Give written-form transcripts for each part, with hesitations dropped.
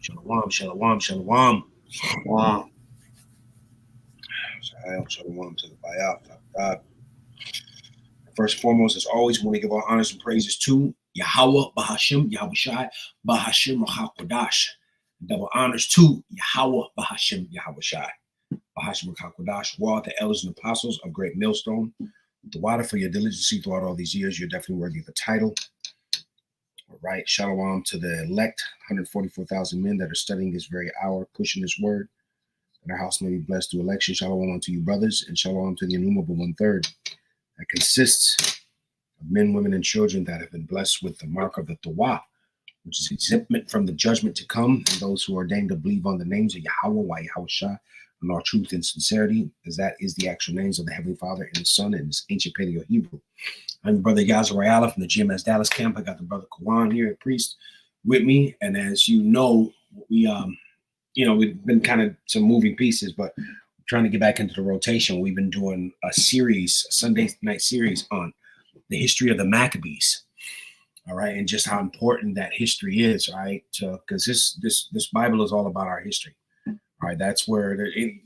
Shalom, shalom, shalom. Wow. Shalom to the Bayah. God. First and foremost, as always, we want to give our honors and praises to Yahweh, Bahashim, Yahweh Shai, Bahashim, Rahakodash. Double honors to Yahweh, Bahashim, Yahweh Shai, Bahashim, Rahakodash. War, the elders and apostles of Great Millstone. The water for your diligence throughout all these years. You're definitely worthy of the title. All right. Shalom to the elect 144,000 men that are studying this very hour, pushing this word. And our house may be blessed through election. Shalom unto you, brothers, and shalom to the innumerable 1/3 that consists of men, women, and children that have been blessed with the mark of the Torah, which is exemptment from the judgment to come, and those who are ordained to believe on the names of Yahweh, Yahweh Shah, and all truth and sincerity, as that is the actual names of the Heavenly Father and the Son in this ancient Paleo Hebrew. I'm your brother Yazarayala from the GMS Dallas camp. I got the brother Kawan here, a priest, with me, and as you know, we've been kind of some moving pieces, but trying to get back into the rotation. We've been doing a series, a Sunday night series on the history of the Maccabees. All right, and just how important that history is, right? Because this Bible is all about our history. All right, that's where you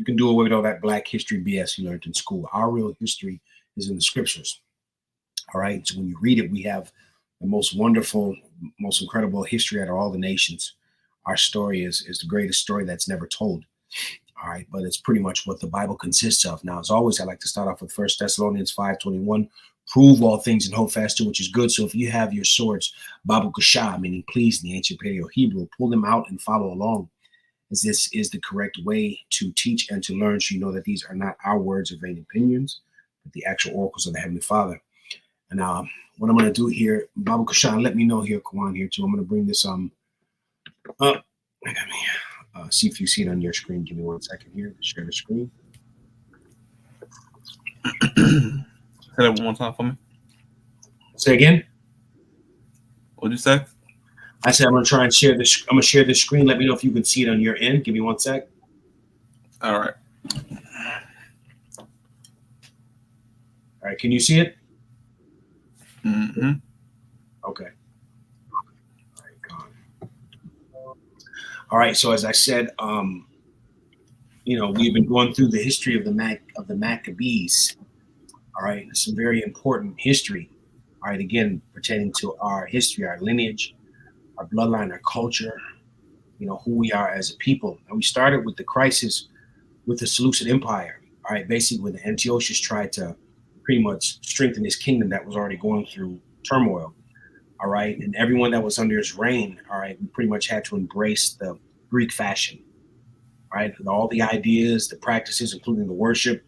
can do away with all that black history BS you learned in school. Our real history is in the scriptures. All right, so when you read it, we have the most wonderful, most incredible history out of all the nations. Our story is the greatest story that's never told. All right, but it's pretty much what the Bible consists of. Now, as always, I like to start off with 1 Thessalonians 5:21. Prove all things and hold fast to which is good. So if you have your swords, Babu Kasha, meaning please in the ancient Paleo Hebrew, pull them out and follow along, as this is the correct way to teach and to learn. So you know that these are not our words or vain opinions, but the actual oracles of the Heavenly Father. And what I'm going to do here, Babu Kasha, let me know here, Kawan here too. I'm going to bring this up. I got me. See if you see it on your screen. Give me 1 second here to share the screen. Say that one more time for me. Say again. What'd you say? I said I'm gonna try and share this. I'm gonna share this screen. Let me know if you can see it on your end. Give me 1 sec. All right. All right. Can you see it? Mm-hmm. Okay. All right. So as I said, we've been going through the history of the Maccabees. All right, some very important history. All right, again, pertaining to our history, our lineage, our bloodline, our culture, who we are as a people. And we started with the crisis with the Seleucid Empire. All right, basically when Antiochus tried to pretty much strengthen his kingdom that was already going through turmoil. All right, and everyone that was under his reign, all right, we pretty much had to embrace the Greek fashion. Right, and all the ideas, the practices, including the worship,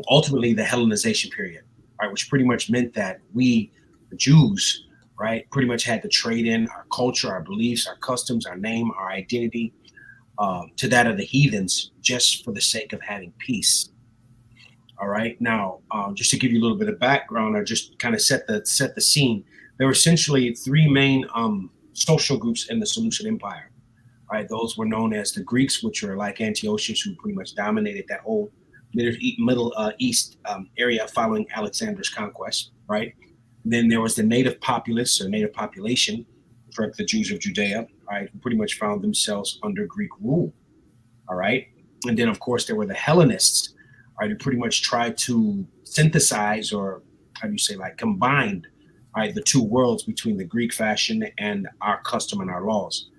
ultimately the Hellenization period, right, which pretty much meant that we, the Jews, right, pretty much had to trade in our culture, our beliefs, our customs, our name, our identity to that of the heathens just for the sake of having peace. All right. Now, just to give you a little bit of background, or just kind of set the scene, there were essentially three main social groups in the Seleucid Empire. All right, those were known as the Greeks, which are like Antiochus, who pretty much dominated that whole Middle East area following Alexander's conquest. Right. And then there was the native populace or native population, for the Jews of Judea, right, who pretty much found themselves under Greek rule. All right. And then, of course, there were the Hellenists, right, who pretty much tried to synthesize, or how do you say, like combined, right, the two worlds between the Greek fashion and our custom and our laws.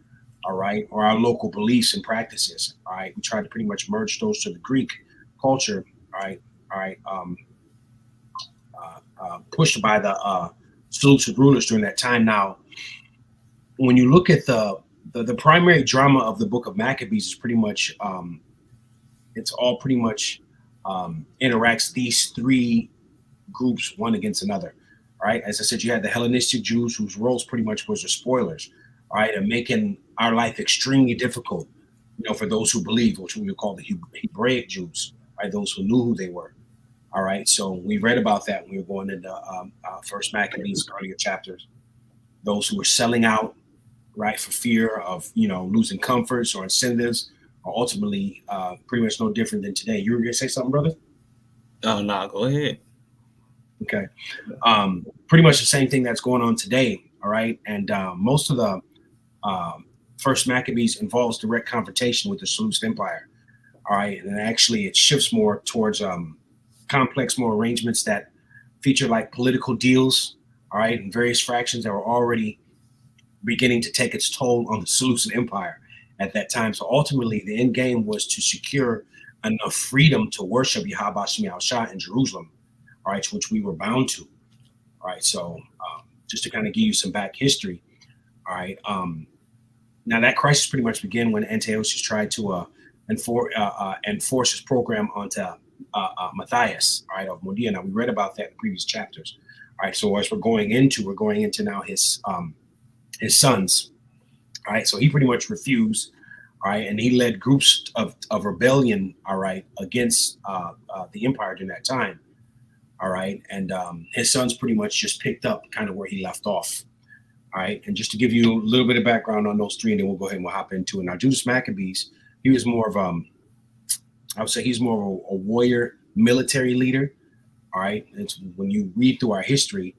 All right, or our local beliefs and practices. All right, we tried to pretty much merge those to the Greek culture. All right, pushed by the Seleucid rulers during that time. Now, when you look at the primary drama of the Book of Maccabees is pretty much it's all pretty much interacts these three groups one against another. All right, as I said, you had the Hellenistic Jews whose roles pretty much was the spoilers. All right, and making our life extremely difficult, for those who believe, which we would call the Hebraic Jews, right? Those who knew who they were. All right, so we read about that when we were going into First Maccabees earlier chapters. Those who were selling out, right, for fear of losing comforts or incentives, are ultimately pretty much no different than today. You were gonna say something, brother? Oh, no, go ahead. Okay, pretty much the same thing that's going on today. All right, and most of the First Maccabees involves direct confrontation with the Seleucid Empire. All right, and actually it shifts more towards complex, more arrangements that feature like political deals. All right, and various fractions that were already beginning to take its toll on the Seleucid Empire at that time. So ultimately, the end game was to secure enough freedom to worship Yahweh Shah in Jerusalem, all right, which we were bound to. All right, so just to kind of give you some back history, all right. Now that crisis pretty much began when Antiochus tried to enforce his program onto Matthias, all right, of Modia. Now we read about that in previous chapters. All right, so as we're going into now his sons. All right, so he pretty much refused. All right, and he led groups of rebellion. All right, against the empire during that time. All right, and his sons pretty much just picked up kind of where he left off. All right, and just to give you a little bit of background on those three, and then we'll go ahead and we'll hop into it. Now, Judas Maccabees, he was more of I would say he's more of a warrior, military leader. All right, it's when you read through our history,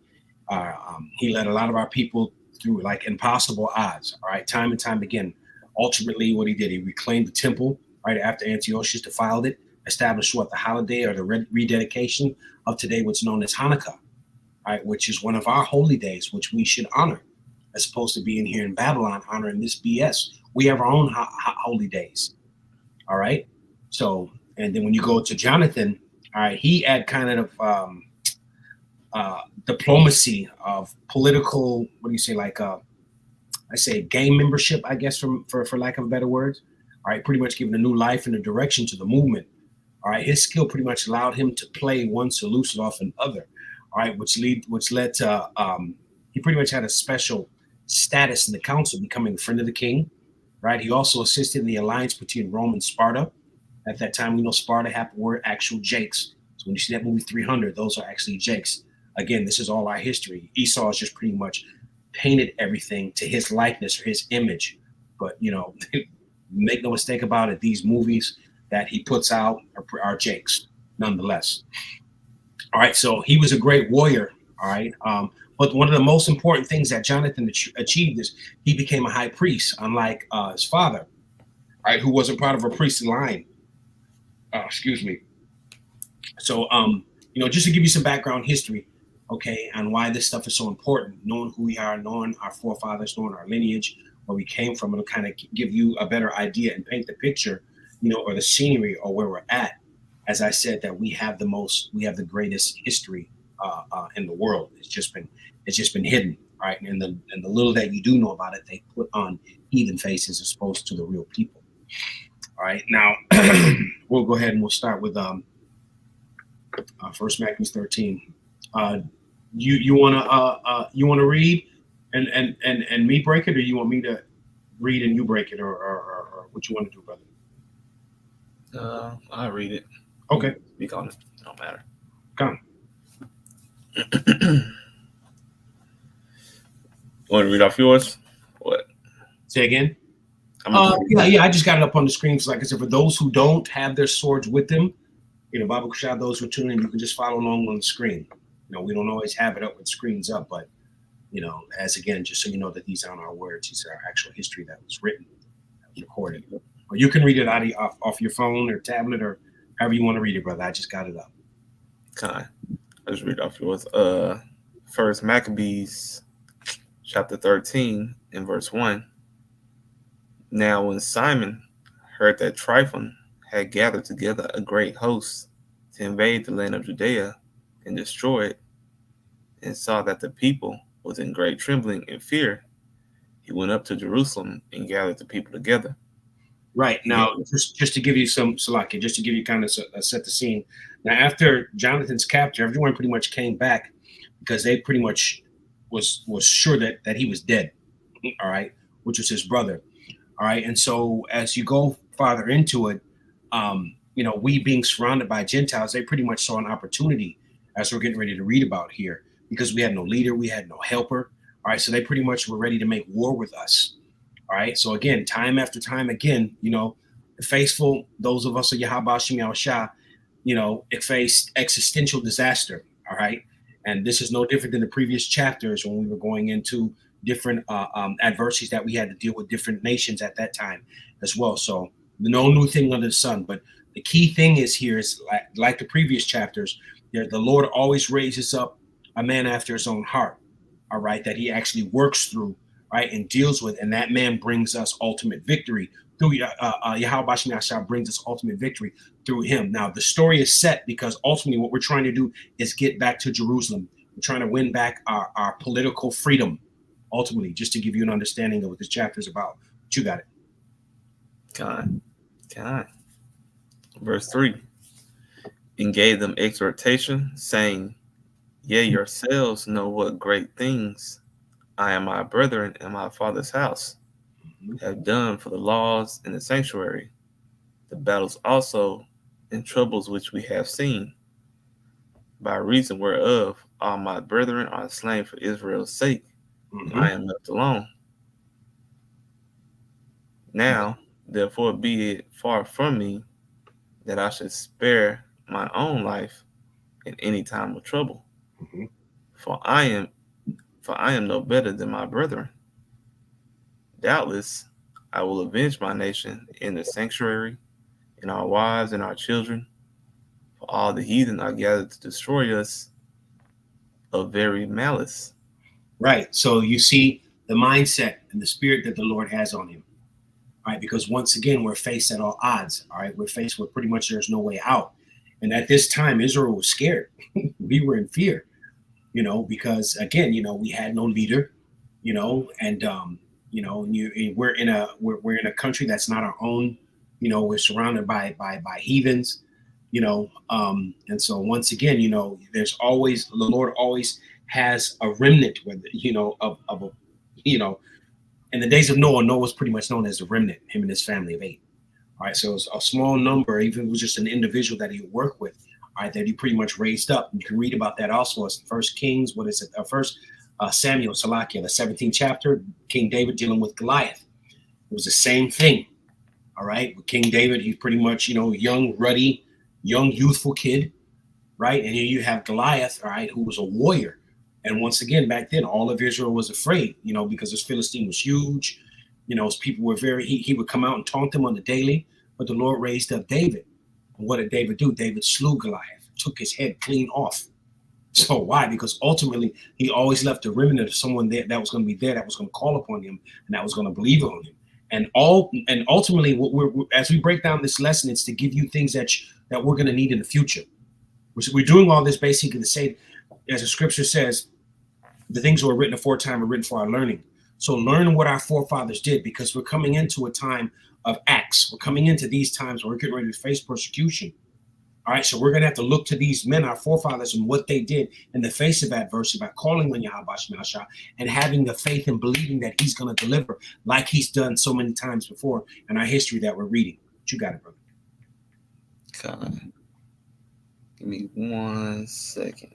he led a lot of our people through like impossible odds. All right, time and time again. Ultimately, what he did, he reclaimed the temple right after Antiochus defiled it, established what the holiday or the rededication of today, what's known as Hanukkah, right, which is one of our holy days, which we should honor, as opposed to being here in Babylon honoring this BS. We have our own holy days. All right. So, and then when you go to Jonathan, all right, he had kind of diplomacy of political, what do you say, like I say gang membership, I guess, for lack of a better words. All right, pretty much giving a new life and a direction to the movement. All right, his skill pretty much allowed him to play one Seleucid off another. All right, which led to he pretty much had a special status in the council, becoming a friend of the king. Right, he also assisted in the alliance between Rome and Sparta. At that time, we know Sparta were actual Jakes. So when you see that movie 300, those are actually Jakes. Again, this is all our history. Esau is just pretty much painted everything to his likeness or his image. But, you know, make no mistake about it, these movies that he puts out are Jakes, nonetheless. All right, so he was a great warrior, all right? But one of the most important things that Jonathan achieved is he became a high priest, unlike his father, right, who wasn't part of a priestly line. Excuse me. So, you know, just to give you some background history, okay, on why this stuff is so important, knowing who we are, knowing our forefathers, knowing our lineage, where we came from, it'll kind of give you a better idea and paint the picture, you know, or the scenery or where we're at. As I said, that we have the greatest history in the world. It's just been hidden, right? And the little that you do know about it, they put on heathen faces as opposed to the real people. All right, now we'll go ahead and we'll start with First Maccabees 13. You wanna read and me break it, or you want me to read and you break it, or what you want to do, brother? I'll read it. Okay. Speak on it. Don't matter. Come. Want to read off yours? What? Say again. Yeah, I just got it up on the screen. So like I said, for those who don't have their swords with them, you know, Bible Shah, those who are tuning in, you can just follow along on the screen. You know, we don't always have it up with screens up, but, you know, as again, just so you know that these aren't our words, these are our actual history that was written, that was recorded. Or you can read it off your phone or tablet or however you want to read it, brother. I just got it up. Okay. I'll just read off yours. First Maccabees chapter 13 and verse 1. Now when Simon heard that Tryphon had gathered together a great host to invade the land of Judea and destroy it, and saw that the people was in great trembling and fear, he went up to Jerusalem and gathered the people together. Right. Now, just to give you some, Salaki, just to give you kind of set the scene. Now, after Jonathan's capture, everyone pretty much came back because they pretty much was sure that he was dead, all right, which was his brother. All right. And so as you go farther into it, you know, we being surrounded by Gentiles, they pretty much saw an opportunity, as we're getting ready to read about here, because we had no leader, we had no helper. All right. So they pretty much were ready to make war with us. All right. So again, time after time again, you know, the faithful, those of us of Yahweh Shah, you know, it faced existential disaster. All right. And this is no different than the previous chapters when we were going into different adversities that we had to deal with, different nations at that time as well. So no new thing under the sun. But the key thing is here is like the previous chapters, the Lord always raises up a man after his own heart, all right, that he actually works through, right, and deals with, and that man brings us ultimate victory through Yahweh Bashem Yahshua brings us ultimate victory through him. Now the story is set because ultimately what we're trying to do is get back to Jerusalem. We're trying to win back our political freedom, ultimately, just to give you an understanding of what this chapter is about. But you got it. God. Verse 3. And gave them exhortation, saying, Yea, yourselves know what great things I and my brethren in my father's house have done for the laws in the sanctuary, the battles also and troubles which we have seen, by reason whereof all my brethren are slain for Israel's sake, and I am left alone. Now, therefore, be it far from me that I should spare my own life in any time of trouble. For I am no better than my brethren. Doubtless, I will avenge my nation in the sanctuary, and our wives and our children, for all the heathen are gathered to destroy us of very malice. Right. So you see the mindset and the spirit that the Lord has on him. Right. Because once again, we're faced at all odds. All right. We're faced with pretty much there's no way out. And at this time, Israel was scared. We were in fear, because again, we had no leader, and we're in a country that's not our own. We're surrounded by heathens, and so once again, there's always the Lord always has a remnant with of a in the days of Noah was pretty much known as the remnant, him and his family of 8. All right, so it's a small number, even if it was just an individual that he would work with, all right, that he pretty much raised up. You can read about that also as First Kings, what is it? First Samuel, Salakia, the 17th chapter, King David dealing with Goliath. It was the same thing. All right, with King David, he's pretty much, young, ruddy, young, youthful kid, right? And here you have Goliath, all right, who was a warrior. And once again, back then, all of Israel was afraid, because this Philistine was huge. His people were he would come out and taunt them on the daily, but the Lord raised up David. And what did David do? David slew Goliath, took his head clean off. So why? Because ultimately, he always left a remnant of someone there that was going to be there, that was going to call upon him, and that was going to believe on him. And ultimately, as we break down this lesson, it's to give you things that we're going to need in the future. We're doing all this basically to say, as the scripture says, the things that were written aforetime are written for our learning. So learn what our forefathers did, because we're coming into a time of Acts. We're coming into these times where we're getting ready to face persecution. All right, so we're going to have to look to these men, our forefathers, and what they did in the face of adversity by calling on Yahweh Shah and having the faith and believing that he's going to deliver like he's done so many times before in our history that we're reading. But you got it, brother. God. Give me 1 second.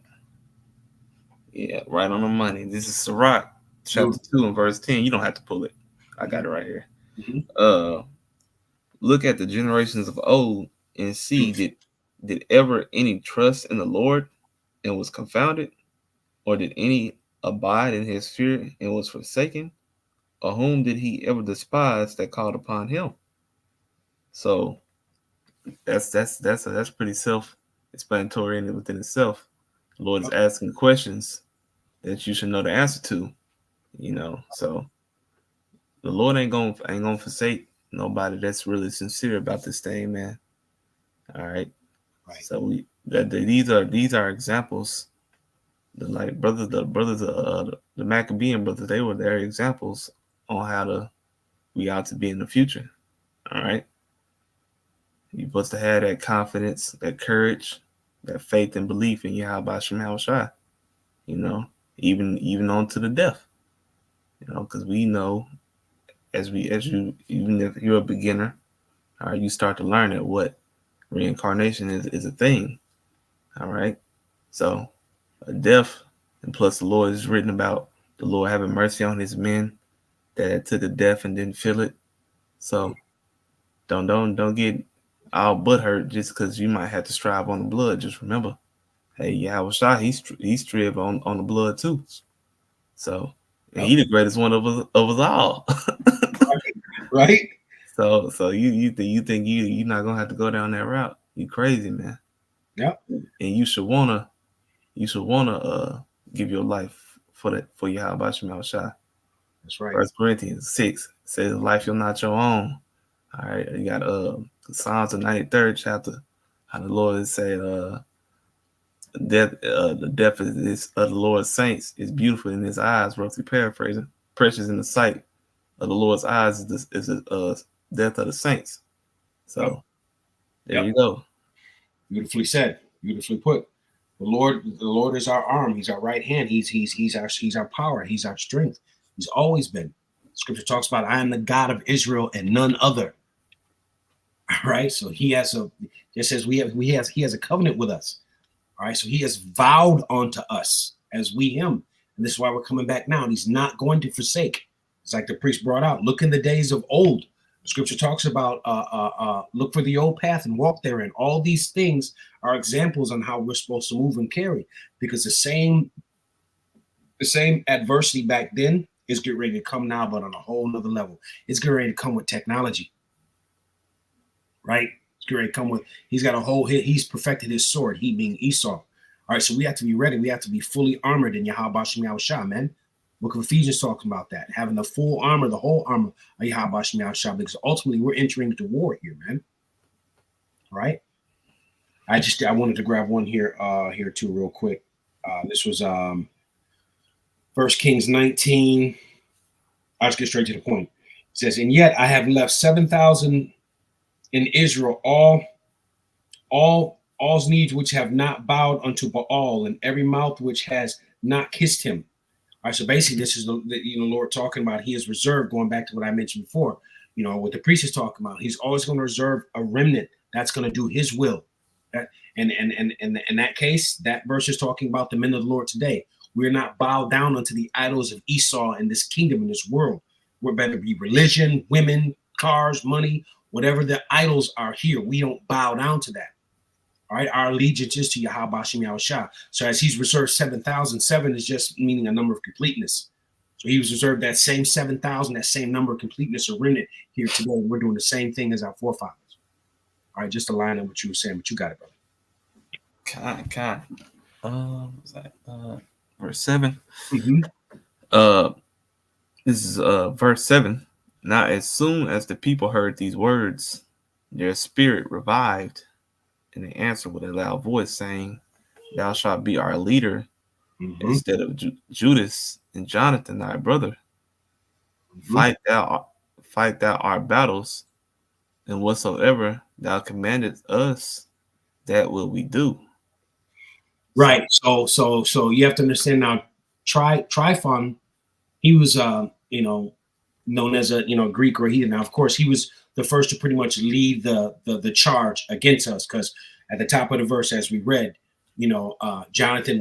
Yeah, right on the money. This is Sirach, chapter 2 and verse 10. You don't have to pull it. I got it right here. Look at the generations of old and see, did ever any trust in the Lord and was confounded? Or did any abide in his fear and was forsaken? Or whom did he ever despise that called upon him? So that's pretty self-explanatory within itself. The Lord is asking questions that you should know the answer to, So the Lord ain't gonna forsake nobody that's really sincere about this thing, man. All right. So these are examples. The Maccabean brothers, they were their examples on how we ought to be in the future. All right. You're supposed to have that confidence, that courage, that faith and belief in Yahweh Shem Shai, even on to the death, because we know even if you're a beginner, all right, you start to learn that what reincarnation is a thing. All right. So a death, and plus the Lord is written about the Lord having mercy on his men that took a death and didn't feel it. So don't get all but hurt just because you might have to strive on the blood. Just remember, hey, Yahweh Shai, he's strive on the blood too. So and he the greatest one of us all. Right? So you not gonna have to go down that route. You crazy, man. Yep. And you should wanna give your life for Yahweh Shemel Shai. That's right. 1 Corinthians 6 says, "Life you're not your own." All right, you got Psalms the 93rd chapter. How the Lord said, the death of the Lord's saints is beautiful in His eyes. Roughly paraphrasing, precious in the sight of the Lord's eyes is the death of the saints. Yep. So there you go. Beautifully said. Beautifully put. The Lord is our arm. He's our right hand. He's our power. He's our strength. He's always been. Scripture talks about, I am the God of Israel and none other. All right. So he has just as he has a covenant with us. All right. So he has vowed unto us as we him. And this is why we're coming back now. And he's not going to forsake. It's like the priest brought out. Look in the days of old. Scripture talks about look for the old path and walk therein. All these things are examples on how we're supposed to move and carry, because the same adversity back then is getting ready to come now, but on a whole nother level. It's getting ready to come with technology, right? It's getting ready to come with, he's perfected his sword, he being Esau. All right, so we have to be ready. We have to be fully armored in Yahweh Shem Yahushua, man. Book of Ephesians talks about that, having the full armor, the whole armor of Yahweh Shem Yahushua, because ultimately we're entering into war here, man. All right. I wanted to grab one here too real quick. This was 1 Kings 19. I'll just get straight to the point. It says, and yet I have left 7,000 in Israel, all's needs which have not bowed unto Baal, and every mouth which has not kissed him. All right, so basically, this is the Lord talking about. He is reserved, going back to what I mentioned before. What the priest is talking about. He's always going to reserve a remnant that's going to do His will. And in that case, that verse is talking about the men of the Lord today. We're not bowed down unto the idols of Esau in this kingdom, in this world. We're better be religion, women, cars, money, whatever the idols are here. We don't bow down to that. All right, our allegiance is to Yahweh Shem Yahushua. So as He's reserved 7,000, 7 is just meaning a number of completeness. So He was reserved that same 7,000, that same number of completeness or remnant here today. We're doing the same thing as our forefathers. All right, just to line up what you were saying, but you got it, brother. Kind. What's that? Verse 7. Mm-hmm. This is verse 7. Now, as soon as the people heard these words, their spirit revived, and they answered with a loud voice, saying, "Thou shalt be our leader instead of Judas and Jonathan, thy brother. Fight thou our battles, and whatsoever thou commandest us, that will we do." Right. So you have to understand now. Tryphon, he was known as a Greek or heathen. Now, of course, he was the first to pretty much lead the charge against us, because at the top of the verse, as we read, we thought Jonathan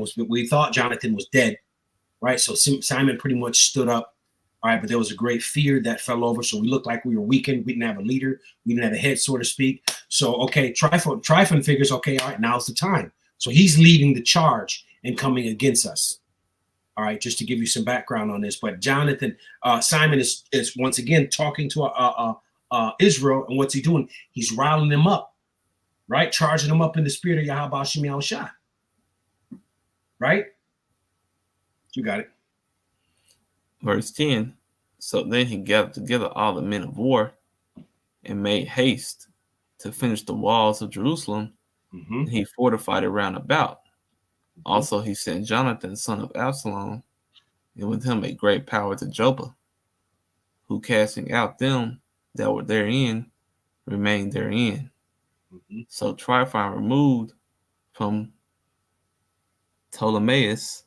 was dead, right? So Simon pretty much stood up, all right, but there was a great fear that fell over, so we looked like we were weakened. We didn't have a leader, we didn't have a head, so to speak. So okay, Tryphon figures, okay, all right, now's the time. So he's leading the charge and coming against us. All right, just to give you some background on this. But Simon is once again talking to Israel, and what's he doing? He's riling them up, right? Charging them up in the spirit of Yahweh Shem Yahushua. Right? You got it. Verse 10. So then he gathered together all the men of war and made haste to finish the walls of Jerusalem. And he fortified it round about. Also, he sent Jonathan, son of Absalom, and with him a great power to Joppa, who casting out them that were therein, remained therein. So Tryphon removed from Ptolemais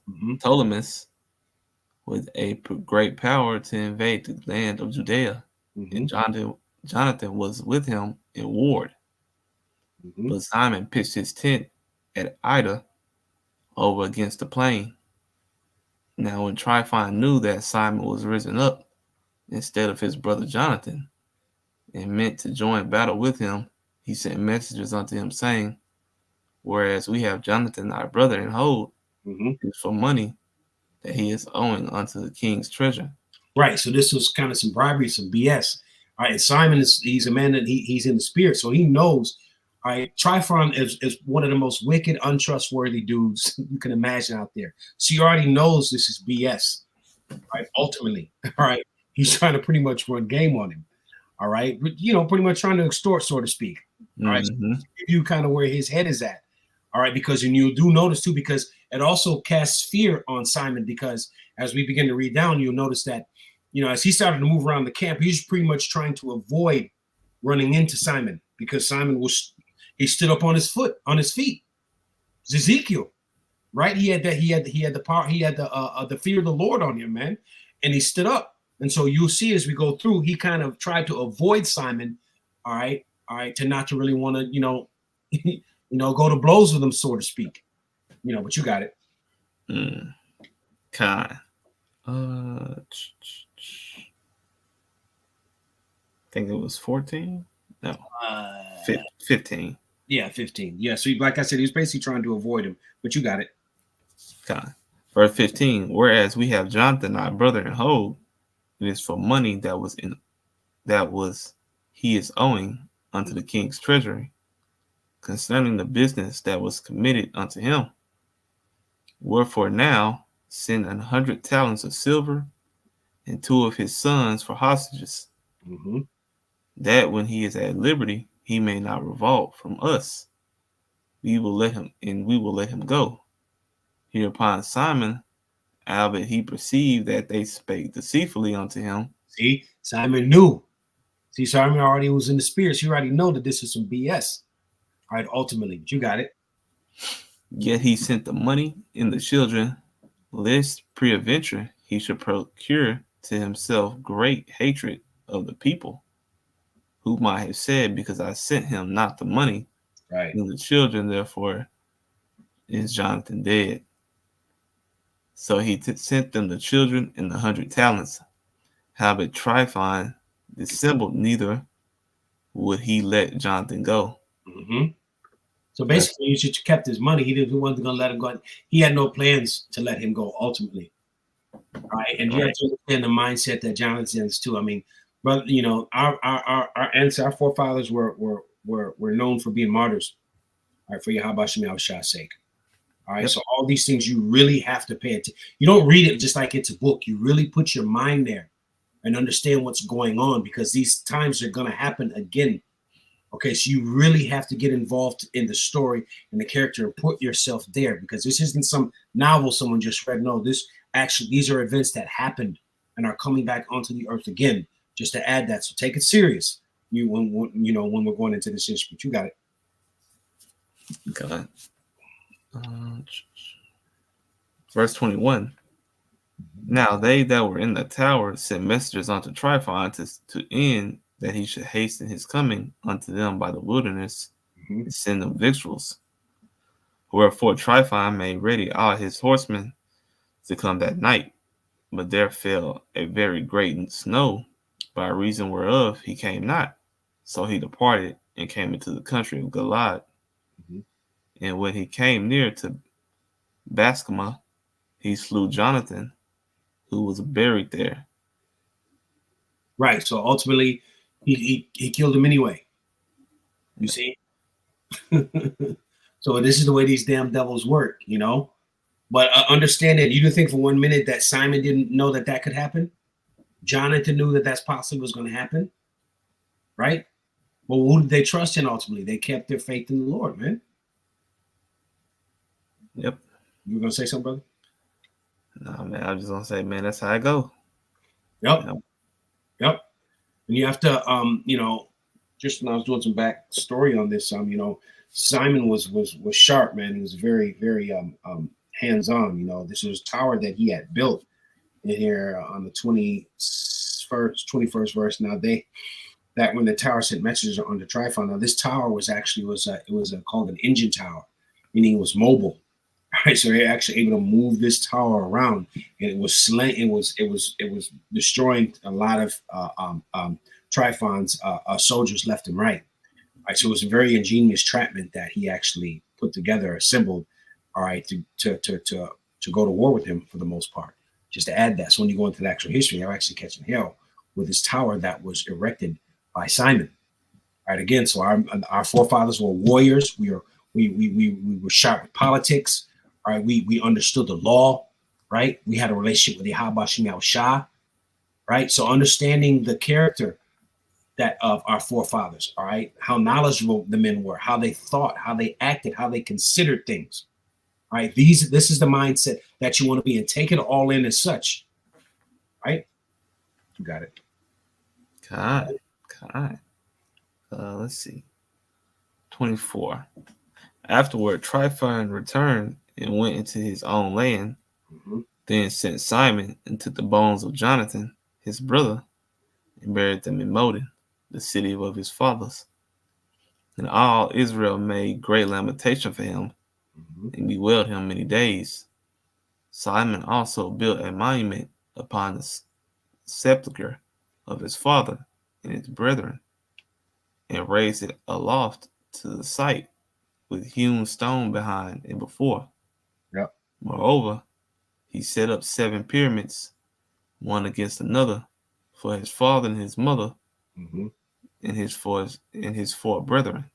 with a great power to invade the land of Judea, and Jonathan was with him in ward. But Simon pitched his tent at Ida over against the plain. Now when Tryphon knew that Simon was risen up instead of his brother Jonathan, and meant to join battle with him, he sent messengers unto him, saying, whereas we have Jonathan our brother in hold, for money, that he is owing unto the king's treasure. Right. So this was kind of some bribery, some BS. All right. And Simon he's a man that he's in the spirit. So he knows. All right. Tryphon is one of the most wicked, untrustworthy dudes you can imagine out there. So he already knows this is BS. Right. Ultimately. All right. He's trying to pretty much run game on him. All right. But, pretty much trying to extort, so to speak. All right. Mm-hmm. So you kind of where his head is at. All right. Because you do notice too, because it also casts fear on Simon, because as we begin to read down, you'll notice that, as he started to move around the camp, he was pretty much trying to avoid running into Simon, because Simon he stood up on his feet. It's Ezekiel, right? He had the power, he had the fear of the Lord on him, man. And he stood up. And so you'll see as we go through, he kind of tried to avoid Simon, all right, to not to really want to, go to blows with him, so to speak. But you got it. Kind. I think it was 14. No, 15. Yeah, 15. Yeah, so like I said, he was basically trying to avoid him, but you got it. Kind. Verse 15. Whereas we have Jonathan, our brother in hold, it is for money he is owing unto the king's treasury, concerning the business that was committed unto him. Wherefore now send 100 talents of silver and 2 of his sons for hostages, that when he is at liberty, he may not revolt from us. We will let him go. Hereupon Simon, albeit he perceived that they spake deceitfully unto him. See, Simon knew. See, Simon already was in the spirit. So you already know that this is some BS. All right, ultimately, but you got it. Yet he sent the money and the children, lest peradventure he should procure to himself great hatred of the people, who might have said, because I sent him not the money, right, and the children, therefore is Jonathan dead. So he sent them the children and 100 talents. Howbeit Tryphon dissembled, neither would he let Jonathan go. So basically, he should have kept his money. He wasn't going to let him go. He had no plans to let him go ultimately. All right, and you have to understand the mindset that Jonathan's too. I mean, brother, our forefathers were known for being martyrs. All right, for Yahweh Shem Yahweh's sake. All right, so all these things you really have to pay attention. You don't read it just like it's a book. You really put your mind there and understand what's going on, because these times are going to happen again. Okay, so you really have to get involved in the story and the character and put yourself there, because this isn't some novel someone just read. No, these are events that happened and are coming back onto the earth again. Just to add that, so take it serious. When we're going into this issue, but you got it. Okay. Verse 21. Now they that were in the tower sent messengers unto Tryphon to end that he should hasten his coming unto them by the wilderness, and send them victuals. Wherefore Tryphon made ready all his horsemen to come that night, but there fell a very great snow, by reason whereof he came not. So he departed and came into the country of Gilead. And when he came near to Bascama, he slew Jonathan, who was buried there. Right. So ultimately, he killed him anyway. You see? So this is the way these damn devils work, But understand that you didn't think for 1 minute that Simon didn't know that could happen. Jonathan knew that that's possibly was going to happen. Right? Well, who did they trust in ultimately? They kept their faith in the Lord, man. Yep. You were going to say something, brother? No, man, I was just going to say, man, that's how I go. Yep. Yep. And you have to, just when I was doing some backstory on this, Simon was sharp, man. He was very, very hands-on. This was a tower that he had built in here on the 21st verse. Now that when the tower sent messages on the Tryphon, now this tower was called an engine tower, meaning it was mobile. Right, so they're actually able to move this tower around, and it was destroying a lot of Tryphon's soldiers left and right. All right, so it was a very ingenious trapment that he actually put together, assembled, all right, to go to war with him for the most part. Just to add that, so when you go into the actual history, they're actually catching hell with this tower that was erected by Simon. All right, again, so our forefathers were warriors. We were sharp with politics. All right, we understood the law. Right, we had a relationship with Yahweh Shem Shah. Right, so understanding the character that of our forefathers. All right, how knowledgeable the men were, how they thought, how they acted, how they considered things. All right, this is the mindset that you want to be in. Take it all in as such. Right, you got it. God. Let's see. 24. Afterward, Tryphon returned and went into his own land. Then sent Simon and took the bones of Jonathan, his brother, and buried them in Modin, the city of his fathers. And all Israel made great lamentation for him, and bewailed him many days. Simon also built a monument upon the sepulchre of his father and his brethren, and raised it aloft to the site with hewn stone behind and before. Yep. Moreover, he set up 7 pyramids, one against another, for his father and his mother, and his 4 brethren.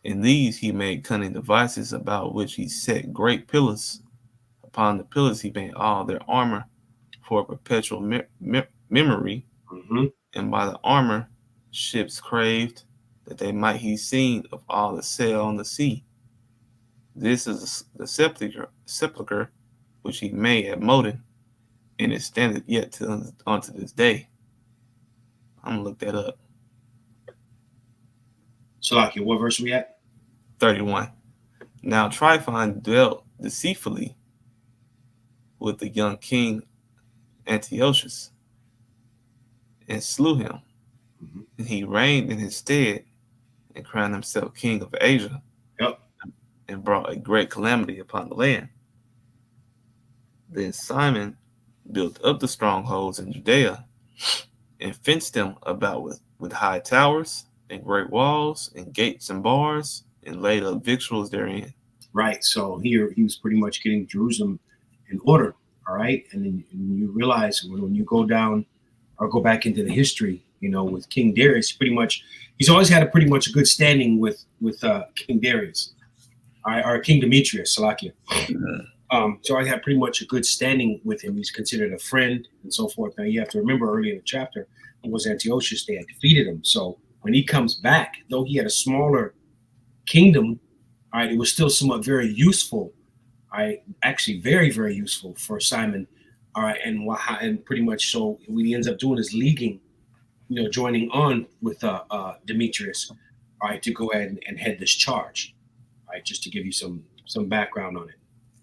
In these he made cunning devices, about which he set great pillars. Upon the pillars he made all their armor for a perpetual memory, and by the armor ships craved, that they might be seen of all that sail on the sea. This is the sepulchre which he made at Modin, and it standeth yet unto this day. I'm gonna look that up. Salakia, what verse are we at? 31. Now Tryphon dealt deceitfully with the young king Antiochus, and slew him. And he reigned in his stead, and crowned himself king of Asia. Yep. And brought a great calamity upon the land. Then Simon built up the strongholds in Judea, and fenced them about with high towers, and great walls, and gates and bars, and laid up victuals therein. Right. So here he was pretty much getting Jerusalem in order. All right. And then you realize when you go down or go back into the history, with King Darius, he's always had a pretty much a good standing with King Darius. All right, or King Demetrius, Salakia. So I had pretty much a good standing with him. He's considered a friend and so forth. Now you have to remember early in the chapter, it was Antiochus, they had defeated him. So when he comes back, though he had a smaller kingdom, all right, it was still somewhat very useful. All right, actually very, very useful for Simon. All right, and pretty much so what he ends up doing is leaguing, joining on with Demetrius, all right, to go ahead and head this charge. All right, just to give you some background on it.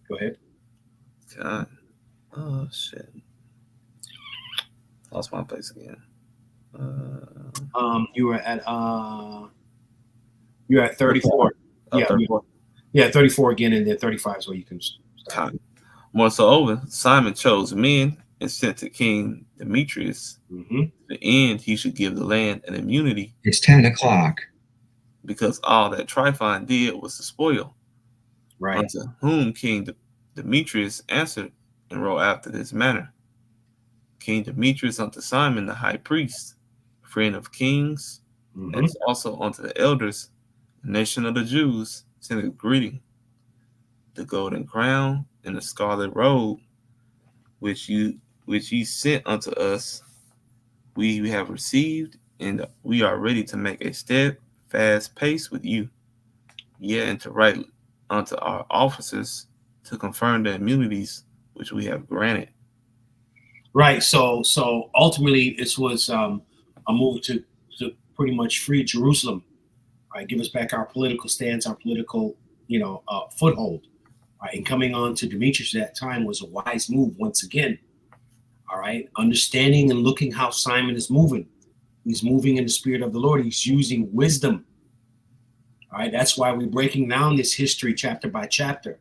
Go ahead. God. Oh shit. Lost my place again. You were at 34. Yeah, 34. Yeah, 34 again, and then 35 is where you can start. Moreover, Simon chose men and sent to King Demetrius. The end he should give the land an immunity. It's 10 o'clock. Because all that Tryphon did was to spoil. Right. Unto whom King Demetrius answered and wrote after this manner. King Demetrius unto Simon the high priest, friend of kings, as also unto the elders, the nation of the Jews, send a greeting. The golden crown and the scarlet robe, which ye sent unto us, we have received, and we are ready to make a steadfast pace with you. Yet and to write unto our officers to confirm the immunities which we have granted. Right. So ultimately, this was a move to pretty much free Jerusalem. Right, give us back our political stance, our political, foothold. Right, and coming on to Demetrius at that time was a wise move once again. All right, understanding and looking how Simon is moving. He's moving in the spirit of the Lord. He's using wisdom. All right, that's why we're breaking down this history chapter by chapter.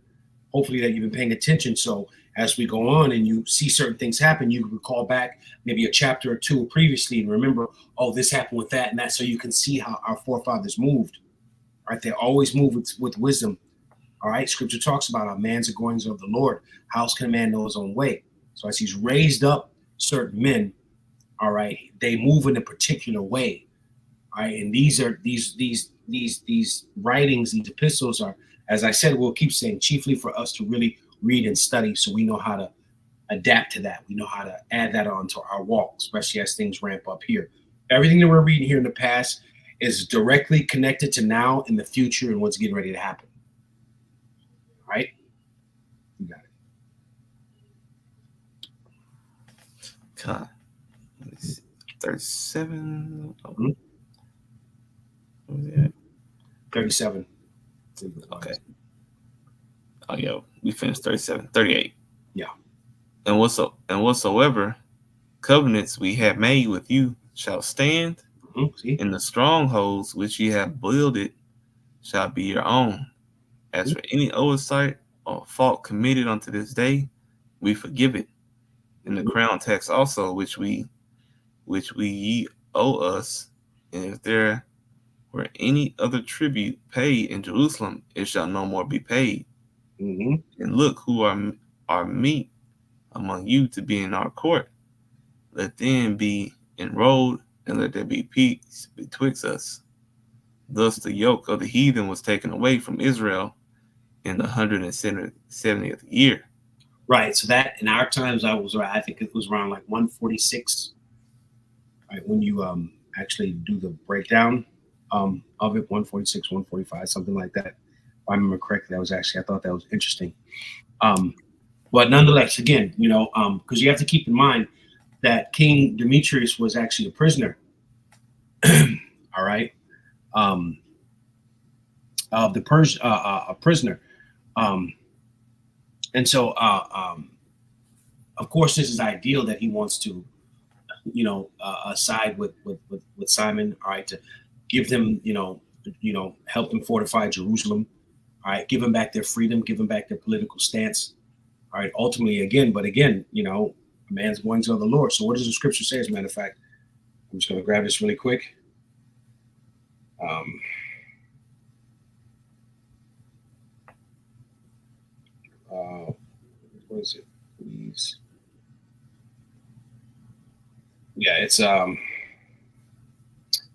Hopefully that you've been paying attention. So as we go on and you see certain things happen, you can recall back maybe a chapter or two previously and remember, oh, this happened with that and that. So you can see how our forefathers moved. All right, they always move with wisdom. All right, scripture talks about a man's goings of the Lord. How can a man know his own way? So as he's raised up certain men, all right, they move in a particular way. All right, and these writings, these epistles are, as I said, we'll keep saying, chiefly for us to really read and study, so we know how to adapt to that. We know how to add that on to our walk, especially as things ramp up here. Everything that we're reading here in the past is directly connected to now and the future and what's getting ready to happen. All right? You got it. God. 37. Mm-hmm. What was that? 37. Okay. Oh, yeah. We finished 37. 38. Yeah. And whatsoever covenants we have made with you shall stand, Mm-hmm. and the strongholds which ye have builded shall be your own. As for any oversight or fault committed unto this day, we forgive it. In the crown tax also which ye owe us, and if there were any other tribute paid in Jerusalem, it shall no more be paid. Mm-hmm. And look, who are meet among you to be in our court, let them be enrolled, and let there be peace betwixt us. Thus the yoke of the heathen was taken away from Israel in the 170th year. Right. So that in our times, I think it was around like 146. Right, when you actually do the breakdown of it, 146, 145, something like that. If I remember correctly, I thought that was interesting. But nonetheless, again, because you have to keep in mind that King Demetrius was actually a prisoner. All right. Of the a prisoner. And so, of course, this is ideal that he wants to, side with Simon, all right, to give them, help them fortify Jerusalem, all right, give them back their freedom, give them back their political stance, all right. Ultimately, again, a man's going to the Lord. So, what does the scripture say? As a matter of fact, I'm just going to grab this really quick. What is it? Please. Yeah, it's this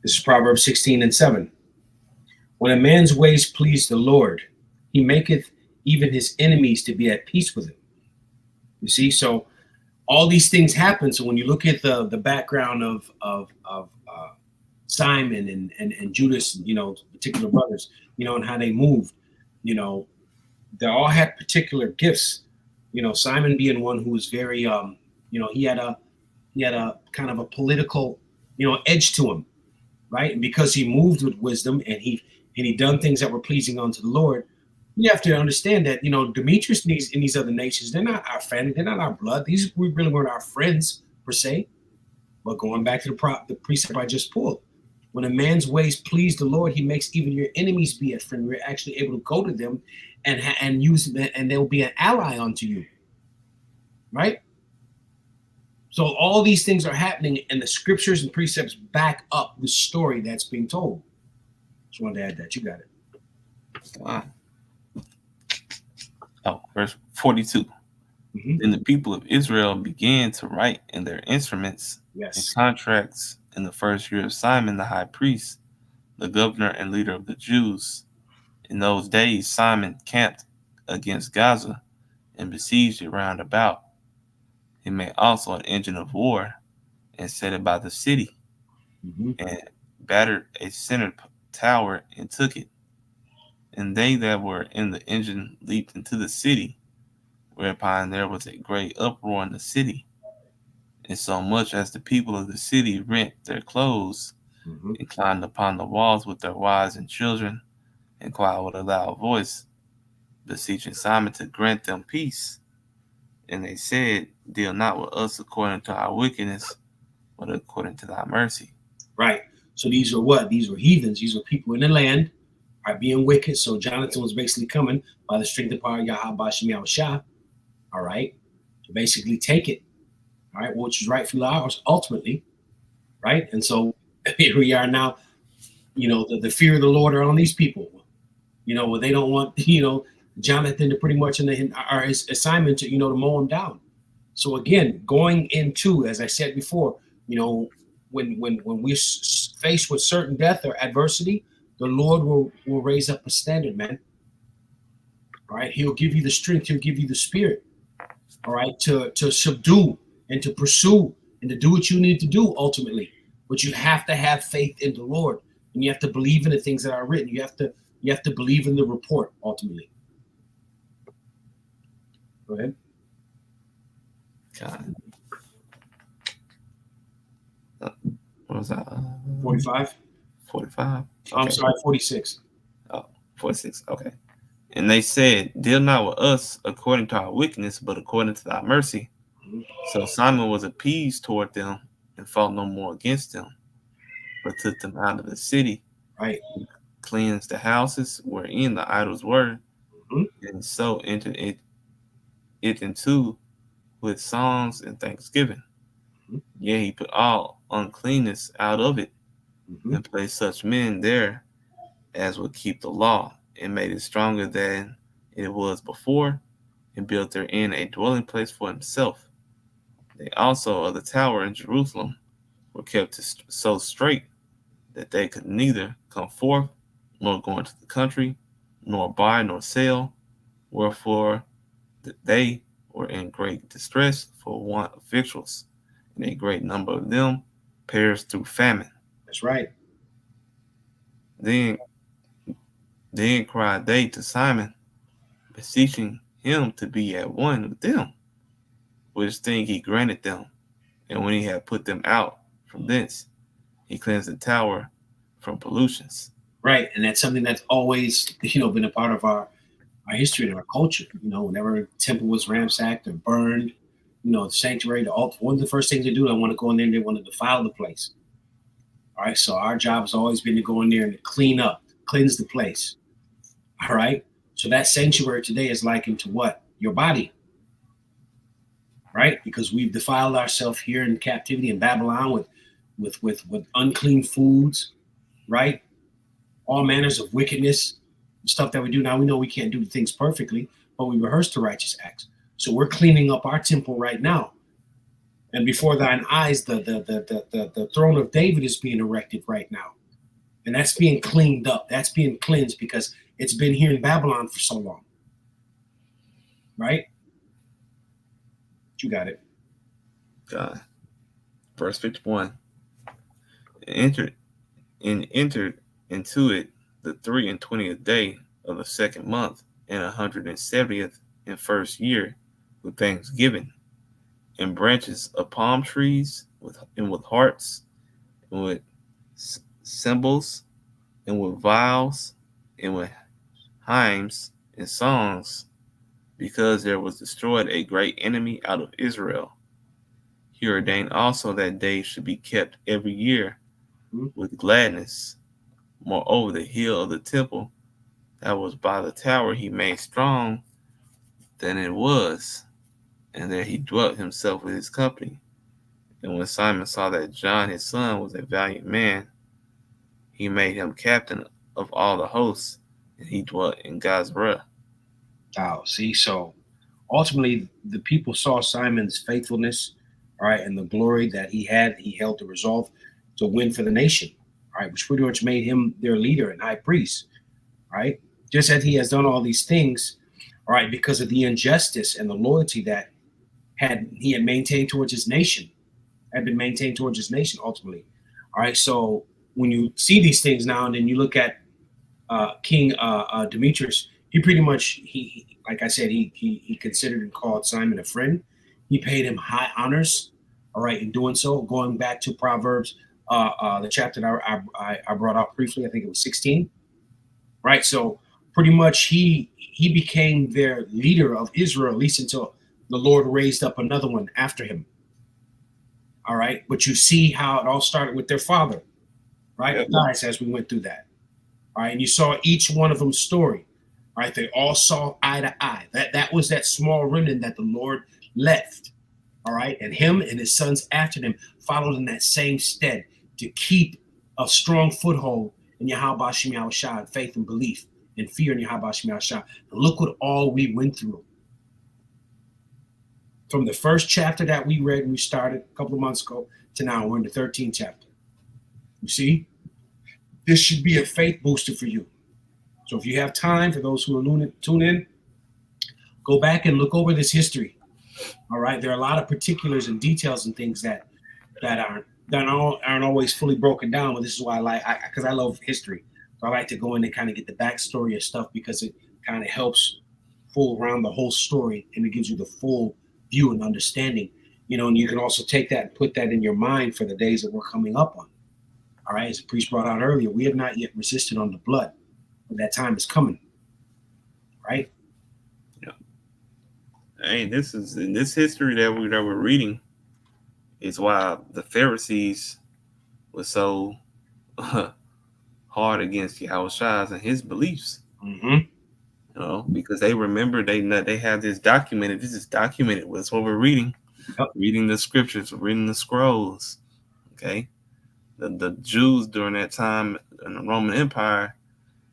is Proverbs 16:7. When a man's ways please the Lord, he maketh even his enemies to be at peace with him. You see, so all these things happen. So when you look at the background of Simon and Judas, particular brothers, and how they moved, they all had particular gifts. Simon being one who was very, he had a kind of a political, edge to him, right? And because he moved with wisdom and he done things that were pleasing unto the Lord, you have to understand that, Demetrius and these other nations, they're not our family, they're not our blood. We really weren't our friends per se. But going back to the precept I just pulled, when a man's ways please the Lord, he makes even your enemies be a friend. You're actually able to go to them and use them, and they'll be an ally unto you, right? So all these things are happening, and the scriptures and precepts back up the story that's being told. Just wanted to add that. You got it. Wow. Oh, verse 42. Mm-hmm. Then the people of Israel began to write in their instruments and contracts in the first year of Simon the high priest, the governor and leader of the Jews. In those days, Simon camped against Gaza and besieged it round about. He made also an engine of war and set it by the city, and battered a center tower and took it. And they that were in the engine leaped into the city, whereupon there was a great uproar in the city, and so much as the people of the city rent their clothes, and climbed upon the walls with their wives and children, and cried with a loud voice, beseeching Simon to grant them peace. And they said, deal not with us according to our wickedness, but according to thy mercy. Right. So these are what? These were heathens. These were people in the land are being wicked. So Jonathan was basically coming by the strength and power of Yahweh Shem Yahushua, all right, to basically take it, all right, which is rightfully ours ultimately, right? And so here we are now, the fear of the Lord are on these people, where they don't want, Jonathan to pretty much or his assignment to, to mow them down. So again, going into, as I said before, when we're faced with certain death or adversity, the Lord will raise up a standard, man. All right, He'll give you the strength, He'll give you the spirit, all right, to subdue and to pursue and to do what you need to do ultimately. But you have to have faith in the Lord, and you have to believe in the things that are written. You have to believe in the report ultimately. Go ahead. God. What was that? 45. 45. I'm Okay. sorry, 46. Oh, 46. Okay. And they said, deal not with us according to our wickedness, but according to thy mercy. Mhm. So Simon was appeased toward them and fought no more against them, but took them out of the city, Right. cleansed the houses wherein the idols were, Mhm. and so entered it into with songs and thanksgiving. Mhm. Yea, he put all uncleanness out of it, Mhm. and placed such men there as would keep the law, and made it stronger than it was before, and built therein a dwelling place for himself. They also of the tower in Jerusalem were kept so straight that they could neither come forth, nor go into the country, nor buy nor sell, wherefore they were in great distress for want of victuals, and a great number of them perished through famine. That's right. Then then cried they to Simon, beseeching him to be at one with them, which thing he granted them. And when he had put them out from thence, he cleansed the tower from pollutions. Right. And that's something that's always, been a part of our history and our culture. Whenever the temple was ransacked or burned, the sanctuary, the altar, one of the first things they do, they want to go in there and they want to defile the place. All right. So our job has always been to go in there and to clean up, cleanse the place. All right. So that sanctuary today is likened to what? Your body. Right? Because we've defiled ourselves here in captivity in Babylon with unclean foods, right? All manners of wickedness, stuff that we do. Now we know we can't do things perfectly, but we rehearse the righteous acts. So we're cleaning up our temple right now. And before thine eyes, the throne of David is being erected right now. And that's being cleaned up. That's being cleansed because it's been here in Babylon for so long. Right? You got it. God. Verse 51. And entered into it the 23rd day of the second month, and 170th and first year, with thanksgiving, and branches of palm trees, with hearts, and with cymbals, and with vials, and with hymns and songs, because there was destroyed a great enemy out of Israel. He ordained also that day should be kept every year with gladness. Moreover, the hill of the temple that was by the tower he made strong than it was, and there he dwelt himself with his company. And when Simon saw that John his son was a valiant man, he made him captain of all the hosts, and he dwelt in Gazra. Oh, see, so ultimately the people saw Simon's faithfulness, all right, and the glory that he had. He held the resolve to win for the nation, all right, which pretty much made him their leader and high priest, right? Just as he has done all these things, all right, because of the injustice and the loyalty that he had maintained towards his nation, had been maintained towards his nation ultimately. All right, so when you see these things now, and then you look at King Demetrius, he pretty much like I said, he considered and called Simon a friend. He paid him high honors. All right, in doing so, going back to Proverbs, the chapter that I brought out briefly, I think it was 16. Right, so pretty much he became their leader of Israel, at least until the Lord raised up another one after him. All right, but you see how it all started with their father, right? Yep. Guys, as we went through that. All right, and you saw each one of them's story. All right, they all saw eye to eye. That was that small remnant that the Lord left. All right, and him and his sons after them followed in that same stead to keep a strong foothold in Yahweh Shem Yahushua, faith and belief and fear in Yahweh Shem Yahushua. And look what all we went through. From the first chapter that we read, we started a couple of months ago, to now we're in the 13th chapter. You see, this should be a faith booster for you. So if you have time, for those who are tune in, go back and look over this history. All right, there are a lot of particulars and details and things that aren't always fully broken down. But this is why because I love history. So I like to go in and kind of get the backstory of stuff, because it kind of helps fool around the whole story, and it gives you the full view and understanding. And you can also take that and put that in your mind for the days that we're coming up on. All right, as the priest brought out earlier, we have not yet resisted on the blood, but that time is coming. Right? Yeah. Hey, this history that we're reading is why the Pharisees were so hard against Yahushua and his beliefs. Mm-hmm. Because they remember they have this documented. This is documented. That's what we're reading. Yep. Reading the scriptures, reading the scrolls. Okay. The Jews during that time in the Roman Empire,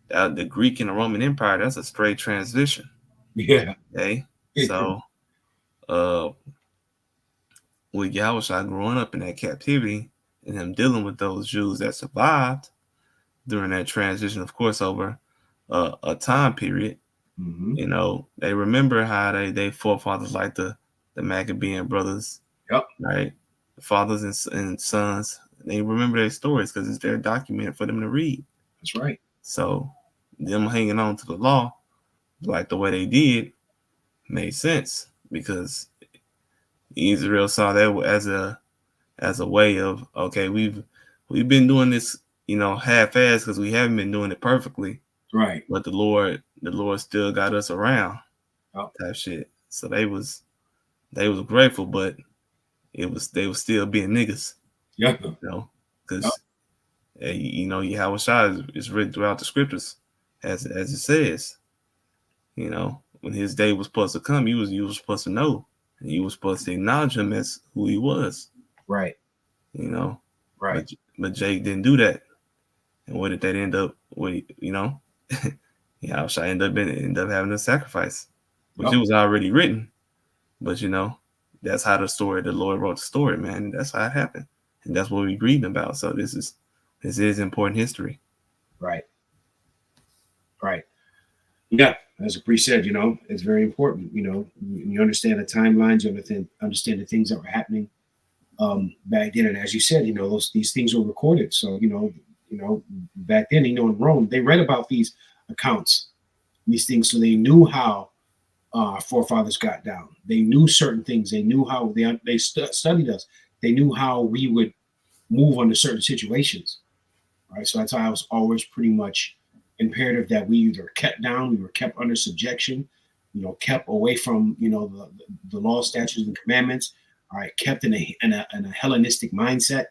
the Greek and the Roman Empire, that's a straight transition. Yeah. Okay. So, with Yahushua growing up in that captivity and him dealing with those Jews that survived during that transition, of course, over a time period, mm-hmm. They remember how they forefathers like the Maccabean brothers, Yep. Right? The fathers and sons, they remember their stories because it's their document for them to read. That's right. So them hanging on to the law like the way they did made sense, because Israel saw that as a way of, okay, we've been doing this, half-assed because we haven't been doing it perfectly. Right. But the Lord still got us around. Yep. Type shit. So they was grateful, but they was still being niggas. Yeah. Because Yahushua is written throughout the scriptures, as it says. When his day was supposed to come, you was supposed to know, and you was supposed to acknowledge him as who he was. Right. Right. But Jake didn't do that, and what did that end up with? Yahushua ended up having to sacrifice, which it was already written. But that's how the Lord wrote the story, man. That's how it happened, and that's what we're reading about. So this is important history. Right. Yeah, as the priest said, it's very important. You understand the timelines, you understand the things that were happening back then, and as you said, these things were recorded. So back then, in Rome, they read about these accounts, these things, so they knew how our forefathers got down. They knew certain things. They knew how they studied us. They knew how we would move under certain situations. Right, so that's why I was always pretty much imperative that we either kept down, we were kept under subjection, kept away from the law, statutes, and commandments. All right, kept in a Hellenistic mindset.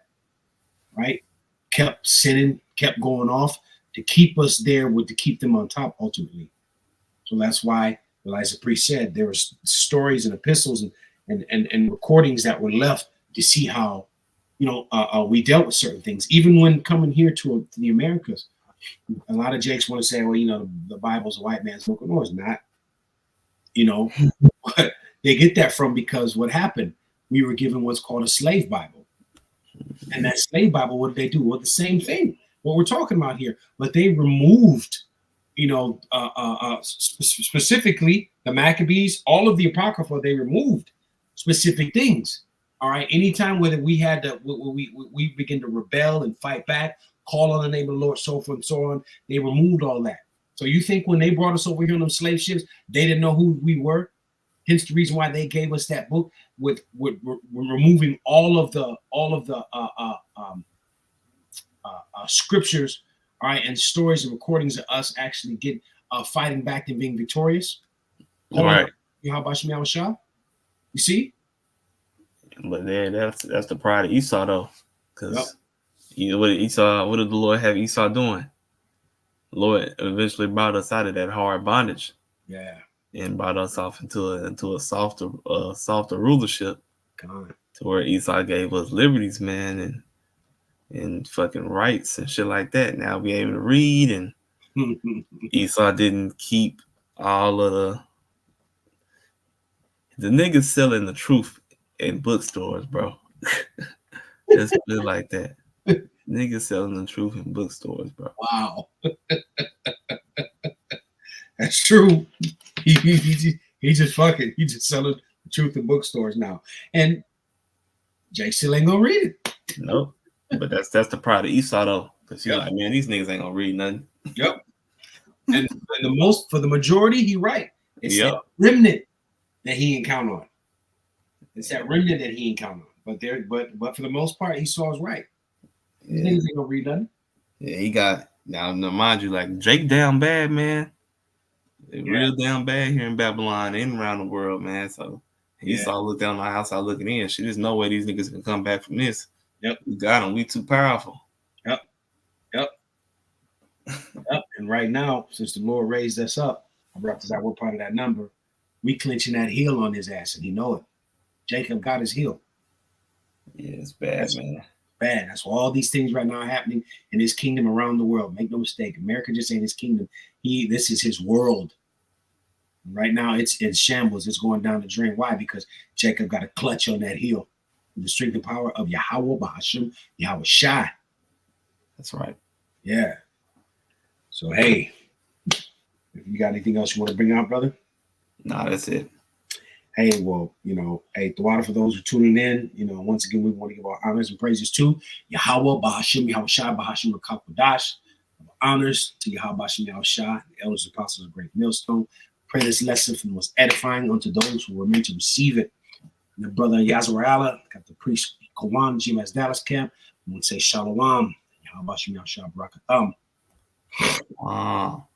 Right, kept sinning, kept going off to keep us there, to keep them on top ultimately. So that's why, as the priest said, there were stories and epistles and recordings that were left to see how we dealt with certain things. Even when coming here to the Americas, a lot of Jakes want to say, well, the Bible's a white man's book. No, it's not. But they get that from, because what happened? We were given what's called a slave Bible. And that slave Bible, what did they do? Well, the same thing, what we're talking about here. But they removed, specifically the Maccabees, all of the Apocrypha, they removed specific things. All right. Anytime whether we had to, we begin to rebel and fight back, call on the name of the Lord, so forth and so on, they removed all that. So you think when they brought us over here on them slave ships, they didn't know who we were? Hence the reason why they gave us that book with removing all of the scriptures, all right, and stories and recordings of us actually fighting back and being victorious. Right. You see? But then that's the pride of Esau, though, because what did the Lord have Esau doing? The Lord eventually brought us out of that hard bondage, and brought us off into a softer rulership, to where Esau gave us liberties, man, and fucking rights and shit like that. Now we able to read, and Esau didn't keep all of The niggas selling the truth in bookstores, bro. Just put it like that. Niggas selling the truth in bookstores, bro. Wow. That's true. He just fucking, he just selling the truth in bookstores now. And Jay still ain't gonna read it. Nope. But that's the pride of Esau though. Because he's like, man, these niggas ain't gonna read nothing. Yep. And for the majority, he right. It's Yep. that remnant that he ain't count on. It's that remnant that he ain't count on. But for the most part, Esau's right. These niggas ain't gonna read nothing. Yeah, he got now mind you, like Jake down bad, man. Real down bad here in Babylon and around the world, man. So Esau looked down on the outside looking in. Shit, there's no way these niggas can come back from this. Yep. We got them. We too powerful. Yep. And right now, since the Lord raised us up, we're part of that number. We clenching that heel on his ass, and he know it. Jacob got his heel. Yeah, it's bad, man. Bad. That's why all these things right now are happening in his kingdom around the world. Make no mistake, America just ain't his kingdom. This is his world. Right now, it's in shambles. It's going down the drain. Why? Because Jacob got a clutch on that heel. The strength and power of Yahweh, Bahashim, Yahweh Shai. That's right. Yeah. So, hey, if you got anything else you want to bring out, brother? Nah, that's it. Hey, well, hey, Thawada, for those who are tuning in, once again, we want to give our honors and praises to Yahweh, Bahashim, Yahweh Shai, Bahashim, Rakakwadash. Honors to Yahweh, Bahashim, Yahweh Shai, the elders and apostles of Great Millstone. Pray this lesson from the most edifying unto those who were meant to receive it. And the brother Yazarala, got the priest Kawan, GMS Dallas camp. I want to say Shalom. Yahweh, Bahashim, Yahweh Shai, Barakatham. Wow.